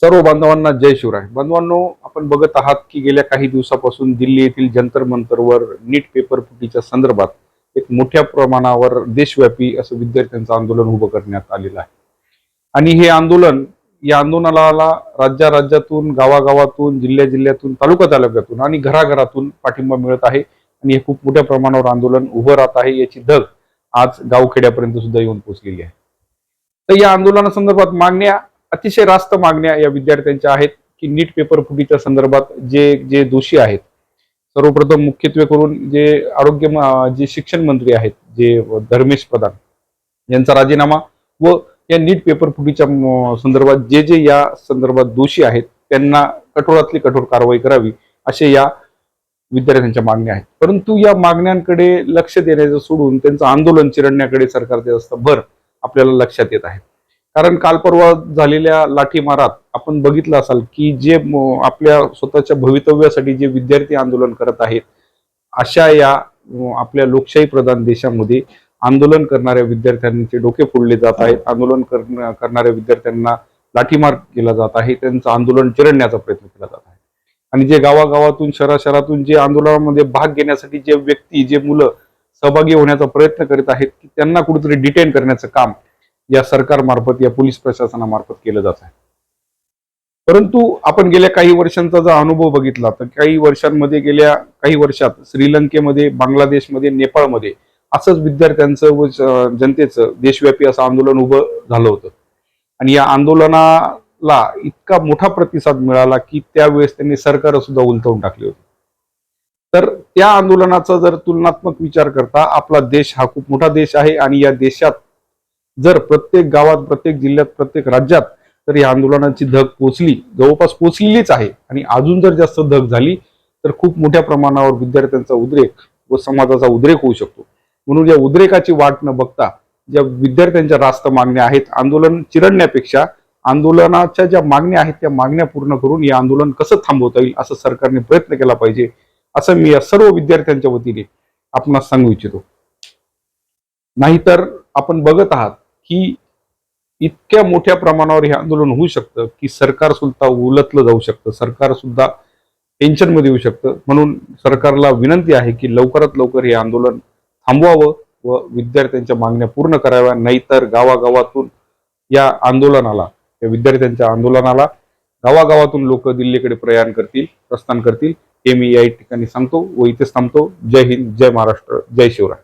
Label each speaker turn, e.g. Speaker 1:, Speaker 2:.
Speaker 1: सर्व बांधवांना जय शिवराय. बांधवांनो, आपण बघत आहात की गेल्या काही दिवसापासून दिल्ली येथील जंतर मंतरवर नीट पेपर फुटीच्या संदर्भात एक मोठ्या प्रमाणावर देशव्यापी असं विद्यार्थ्यांचं आंदोलन उभं करण्यात आलेलं आहे. आणि हे आंदोलन, या आंदोलनाला राज्यातून, गावागावातून, जिल्ह्यातून, तालुक्यातून आणि घराघरातून पाठिंबा मिळत आहे. आणि हे खूप मोठ्या प्रमाणावर आंदोलन उभं राहत आहे, याची धग आज गावखेड्यापर्यंत सुद्धा येऊन पोहोचलेली आहे. तर या आंदोलनासंदर्भात मागण्या, अतिशय रास्त मागण्या या विद्यार्थ्यांच्या आहेत की नीट पेपर फुटीच्या संदर्भात जे जे दोषी आहेत, सर्वप्रथम मुख्यत्वे करून जे शिक्षण मंत्री आहेत, जे धर्मेश प्रधान यांचा राजीनामा, व या नीट पेपर फुटीच्या संदर्भात जे या संदर्भात दोषी आहेत त्यांना कठोरातली कठोर कारवाई करावी, असे या विद्यार्थ्यांच्या मागण्या आहेत. परंतु या मागण्यांकडे लक्ष देण्याचं सोडून त्यांचं आंदोलन चिरडण्याकडे सरकारचे जास्त भर आपल्याला लक्षात येत आहे. कारण काल परवा झालेल्या लाठीमारात आपण बघितलं असाल की जे आपल्या स्वतःच्या भवितव्यासाठी जे विद्यार्थी आंदोलन करत आहेत, अशा या आपल्या लोकशाही प्रधान देशामध्ये आंदोलन करणाऱ्या विद्यार्थ्यांचे डोके फोडले जात आहेत. आंदोलन करणाऱ्या विद्यार्थ्यांना लाठीमार केला जात आहे, त्यांचं आंदोलन चिरडण्याचा प्रयत्न केला जात आहे. आणि जे गावागावातून, शहरातून जे आंदोलनामध्ये भाग घेण्यासाठी जे व्यक्ती, जे मुलं सहभागी होण्याचा प्रयत्न करीत आहेत, की त्यांना कुठेतरी डिटेन करण्याचं काम या सरकारमार्फत, या पोलीस प्रशासनामार्फत केलं जात आहे. परंतु आपण गेल्या काही वर्षांचा जर अनुभव बघितला तर गेल्या काही वर्षात श्रीलंकेमध्ये, बांगलादेशमध्ये, नेपाळमध्ये असंच विद्यार्थ्यांचं व जनतेचं देशव्यापी असं आंदोलन उभं झालं होतं. आणि या आंदोलनाला इतका मोठा प्रतिसाद मिळाला की त्यावेळेस त्यांनी सरकार सुद्धा उलटवून टाकले होते. तर त्या आंदोलनाचा जर तुलनात्मक विचार करता, आपला देश हा खूप मोठा देश आहे आणि या देशात जर प्रत्येक गावात, प्रत्येक जिल्ह्यात, प्रत्येक राज्यात तर या आंदोलनाची धग पोचली, जवळपास पोचलेलीच आहे. आणि अजून जर जास्त धग झाली तर खूप मोठ्या प्रमाणावर विद्यार्थ्यांचा उद्रेक व समाजाचा उद्रेक होऊ शकतो. म्हणून या उद्रेकाची वाट न बघता ज्या विद्यार्थ्यांच्या रास्त मागण्या आहेत, आंदोलन चिरडण्यापेक्षा आंदोलनाच्या ज्या मागण्या आहेत त्या मागण्या पूर्ण करून हे आंदोलन कसं थांबवता येईल असं सरकारने प्रयत्न केला पाहिजे, असं मी या सर्व विद्यार्थ्यांच्या वतीने आपणास सांगू इच्छितो. नाहीतर आपण बघत आहात की इतक्या मोठ्या प्रमाणावर हे आंदोलन होऊ शकतं की सरकार सुद्धा उलटलं जाऊ शकतं, सरकार सुद्धा टेन्शन मध्ये येऊ शकतं. म्हणून सरकारला विनंती आहे की लवकरात लवकर हे आंदोलन थांबवावं व विद्यार्थ्यांच्या मागण्या पूर्ण कराव्या. नाहीतर गावागावातून या आंदोलनाला, या विद्यार्थ्यांच्या आंदोलनाला गावागावातून लोक दिल्लीकडे प्रस्थान करतील, हे मी या ठिकाणी सांगतो व इथेच थांबतो. जय हिंद, जय महाराष्ट्र, जय शिवराय.